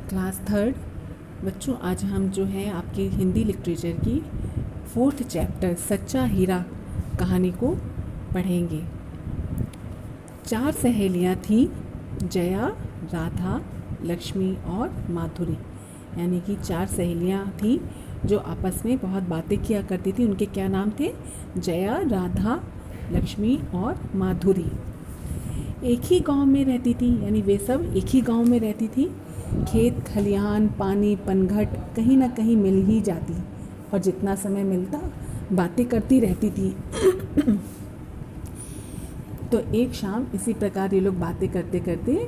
Class third बच्चों, आज हम जो है आपकी हिंदी लिटरेचर की 4th चैप्टर सच्चा हीरा कहानी को पढ़ेंगे। 4 सहेलियाँ थीं, जया, राधा, लक्ष्मी और माधुरी। यानी कि 4 सहेलियाँ थीं जो आपस में बहुत बातें किया करती थी। उनके क्या नाम थे? जया, राधा, लक्ष्मी और माधुरी। एक ही गांव में रहती थी, यानी वे सब एक ही गांव में रहती थी। खेत खलिहान, पानी, पनघट कहीं ना कहीं मिल ही जाती और जितना समय मिलता बातें करती रहती थी। तो एक शाम इसी प्रकार ये लोग बातें करते करते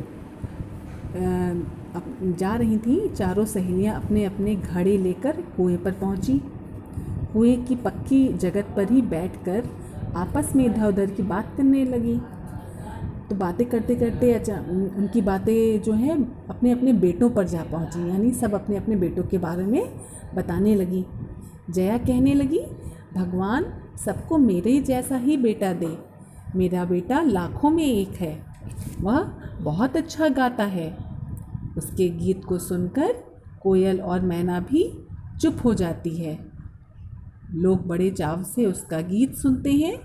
जा रही थी। चारों सहेलियां अपने अपने घड़े लेकर कुएं पर पहुंची। कुएं की पक्की जगह पर ही बैठकर आपस में इधर उधर की बात करने लगी। तो बातें करते करते उनकी बातें जो है अपने अपने बेटों पर जा पहुंची, यानी सब अपने अपने बेटों के बारे में बताने लगी। जया कहने लगी, भगवान सबको मेरे जैसा ही बेटा दे। मेरा बेटा लाखों में एक है, वह बहुत अच्छा गाता है। उसके गीत को सुनकर कोयल और मैना भी चुप हो जाती है। लोग बड़े चाव से उसका गीत सुनते हैं।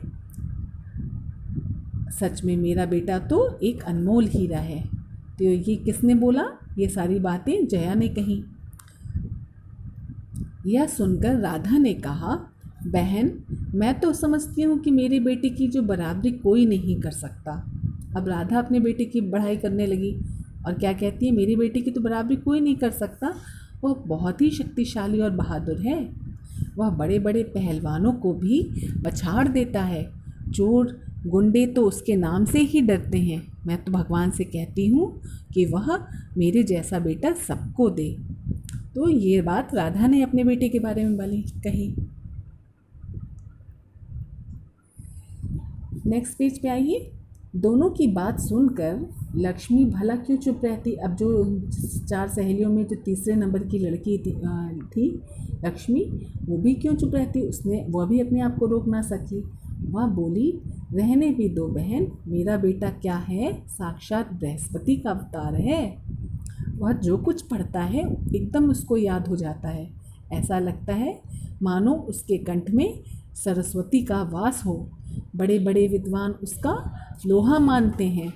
सच में मेरा बेटा तो एक अनमोल हीरा है। तो ये किसने बोला? ये सारी बातें जया ने कही। यह सुनकर राधा ने कहा, बहन मैं तो समझती हूँ कि मेरे बेटे की जो बराबरी कोई नहीं कर सकता। अब राधा अपने बेटे की बढ़ाई करने लगी और क्या कहती है? मेरे बेटे की तो बराबरी कोई नहीं कर सकता। वह बहुत ही शक्तिशाली और बहादुर है। वह बड़े बड़े पहलवानों को भी पछाड़ देता है। चोर गुंडे तो उसके नाम से ही डरते हैं। मैं तो भगवान से कहती हूँ कि वह मेरे जैसा बेटा सबको दे। तो ये बात राधा ने अपने बेटे के बारे में कही। नेक्स्ट पेज पे आइए। दोनों की बात सुनकर लक्ष्मी भला क्यों चुप रहती? अब जो 4 सहेलियों में जो तीसरे नंबर की लड़की थी लक्ष्मी, वो भी क्यों चुप रहती? वह भी अपने आप को रोक ना सकी। वह बोली, रहने भी दो बहन, मेरा बेटा क्या है, साक्षात बृहस्पति का अवतार है। वह जो कुछ पढ़ता है एकदम उसको याद हो जाता है। ऐसा लगता है मानो उसके कंठ में सरस्वती का वास हो। बड़े बड़े विद्वान उसका लोहा मानते हैं।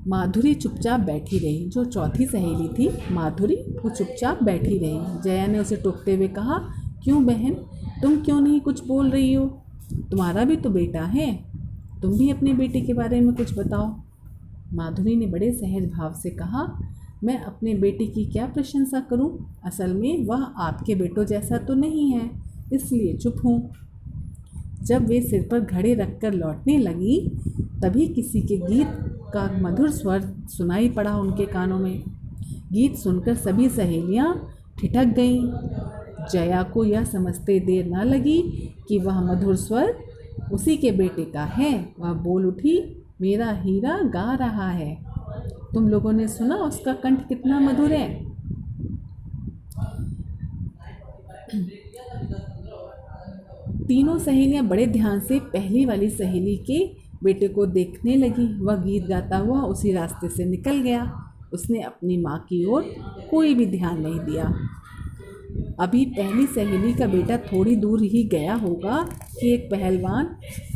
माधुरी चुपचाप बैठी रही। जो चौथी सहेली थी माधुरी, वो चुपचाप बैठी रही। जया ने उसे टोकते हुए कहा, क्यों बहन, तुम क्यों नहीं कुछ बोल रही हो? तुम्हारा भी तो बेटा है, तुम भी अपने बेटे के बारे में कुछ बताओ। माधुरी ने बड़े सहज भाव से कहा, मैं अपने बेटे की क्या प्रशंसा करूं? असल में वह आपके बेटों जैसा तो नहीं है, इसलिए चुप हूँ। जब वे सिर पर घड़े रखकर लौटने लगी, तभी किसी के गीत का मधुर स्वर सुनाई पड़ा उनके कानों में। गीत सुनकर सभी सहेलियां ठिठक गईं। जया को यह समझते देर न लगी कि वह मधुर स्वर उसी के बेटे का है। वह बोल उठी, मेरा हीरा गा रहा है। तुम लोगों ने सुना उसका कंठ कितना मधुर है? तीनों सहेलियां बड़े ध्यान से पहली वाली सहेली के बेटे को देखने लगी। वह गीत गाता हुआ उसी रास्ते से निकल गया। उसने अपनी माँ की ओर कोई भी ध्यान नहीं दिया। अभी पहली सहेली का बेटा थोड़ी दूर ही गया होगा कि एक पहलवान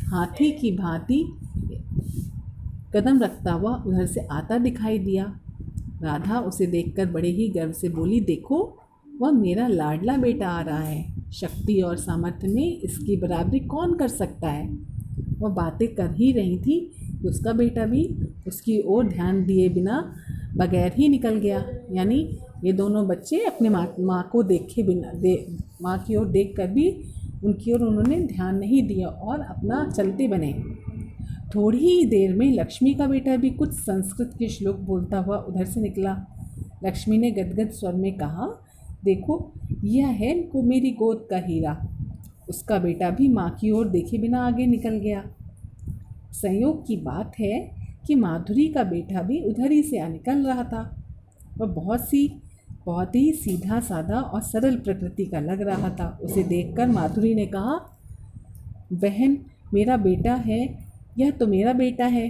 हाथी की भांति कदम रखता हुआ उधर से आता दिखाई दिया। राधा उसे देखकर बड़े ही गर्व से बोली, देखो वह मेरा लाडला बेटा आ रहा है। शक्ति और सामर्थ्य में इसकी बराबरी कौन कर सकता है? वह बातें कर ही रही थी कि उसका बेटा भी उसकी ओर ध्यान दिए बिना बगैर ही निकल गया। यानी ये दोनों बच्चे अपने माँ को देखे बिना माँ की ओर देख कर भी उनकी ओर उन्होंने ध्यान नहीं दिया और अपना चलते बने। थोड़ी ही देर में लक्ष्मी का बेटा भी कुछ संस्कृत के श्लोक बोलता हुआ उधर से निकला। लक्ष्मी ने गदगद स्वर में कहा, देखो यह है मेरी गोद का हीरा। उसका बेटा भी माँ की ओर देखे बिना आगे निकल गया। संयोग की बात है कि माधुरी का बेटा भी उधर ही से निकल रहा था। वह बहुत ही सीधा साधा और सरल प्रकृति का लग रहा था। उसे देखकर माधुरी ने कहा, बहन मेरा बेटा है, यह तो मेरा बेटा है।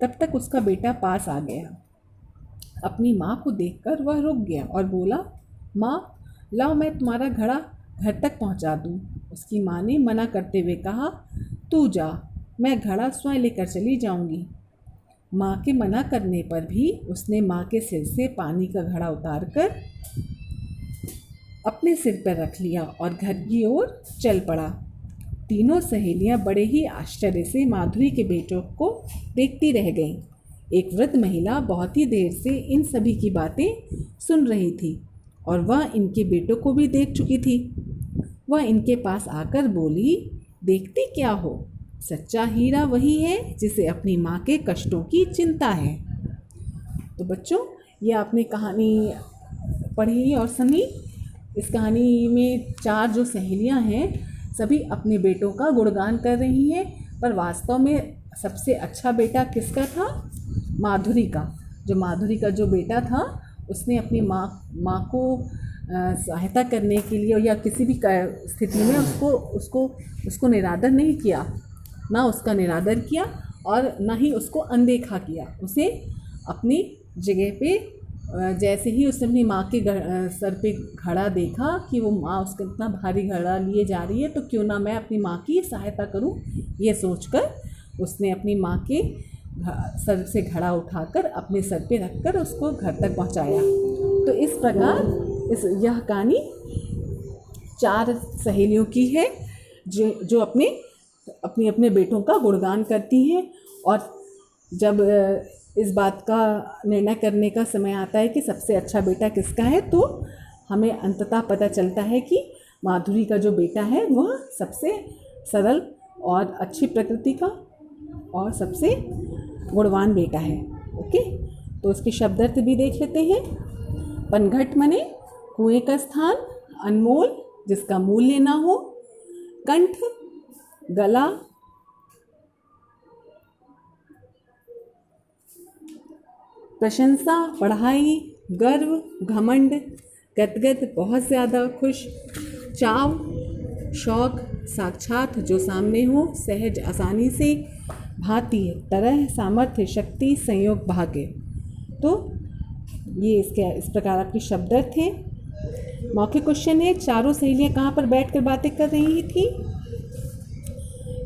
तब तक उसका बेटा पास आ गया। अपनी माँ को देखकर वह रुक गया और बोला, माँ लाओ मैं तुम्हारा घड़ा घर तक पहुँचा दूँ। उसकी माँ ने मना करते हुए कहा, तू जा, मैं घड़ा स्वयं लेकर चली जाऊँगी। माँ के मना करने पर भी उसने माँ के सिर से पानी का घड़ा उतारकर अपने सिर पर रख लिया और घर की ओर चल पड़ा। तीनों सहेलियां बड़े ही आश्चर्य से माधुरी के बेटों को देखती रह गईं। एक वृद्ध महिला बहुत ही देर से इन सभी की बातें सुन रही थी और वह इनके बेटों को भी देख चुकी थी। वह इनके पास आकर बोली, देखती क्या हो, सच्चा हीरा वही है जिसे अपनी माँ के कष्टों की चिंता है। तो बच्चों, ये आपने कहानी पढ़ी और सुनी। इस कहानी में 4 जो सहेलियां हैं सभी अपने बेटों का गुणगान कर रही हैं, पर वास्तव में सबसे अच्छा बेटा किसका था? माधुरी का। माधुरी का जो बेटा था उसने अपनी माँ को सहायता करने के लिए या किसी भी स्थिति में उसको निरादर नहीं किया, ना उसका निरादर किया और ना ही उसको अनदेखा किया। उसे अपनी जगह पे जैसे ही उसने अपनी माँ के सर पे घड़ा देखा कि वो माँ उसका इतना भारी घड़ा लिए जा रही है, तो क्यों ना मैं अपनी माँ की सहायता करूं, ये सोचकर उसने अपनी माँ के सर से घड़ा उठाकर अपने सर पे रखकर उसको घर तक पहुंचाया। तो इस प्रकार यह कहानी 4 सहेलियों की है जो अपने बेटों का गुणगान करती हैं। और जब इस बात का निर्णय करने का समय आता है कि सबसे अच्छा बेटा किसका है, तो हमें अंततः पता चलता है कि माधुरी का जो बेटा है वह सबसे सरल और अच्छी प्रकृति का और सबसे गुणवान बेटा है। ओके, तो उसके शब्दार्थ भी देख लेते हैं। पनघट मने कुएं का स्थान, अनमोल जिसका मूल्य ना हो, कंठ गला, प्रशंसा पढ़ाई, गर्व घमंड, गदगद बहुत ज़्यादा खुश, चाव शौक साक्षात जो सामने हो, सहज आसानी से, भांति तरह सामर्थ्य शक्ति संयोग भाग्य। तो ये इस प्रकार आपके शब्दार्थ थे। मौखिक क्वेश्चन है, 4 सहेलियां कहाँ पर बैठकर बातें कर रही थी?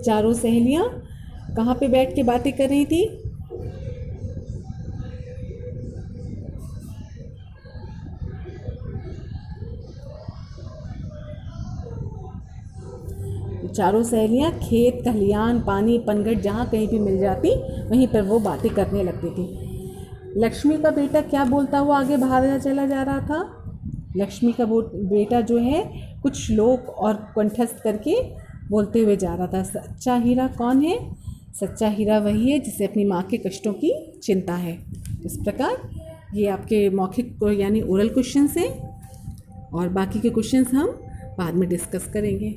4 सहेलियां कहाँ पे बैठ के बातें कर रही थी? चारों सहेलियां खेत खलियान पानी पनघट जहाँ कहीं भी मिल जाती वहीं पर वो बातें करने लगती थी। लक्ष्मी का बेटा क्या बोलता हुआ आगे बाहर चला जा रहा था? लक्ष्मी का बेटा जो है कुछ श्लोक और कंठस्थ करके बोलते हुए जा रहा था। सच्चा हीरा कौन है? सच्चा हीरा वही है जिसे अपनी माँ के कष्टों की चिंता है। इस प्रकार ये आपके मौखिक यानी ओरल क्वेश्चंस हैं और बाकी के क्वेश्चंस हम बाद में डिस्कस करेंगे।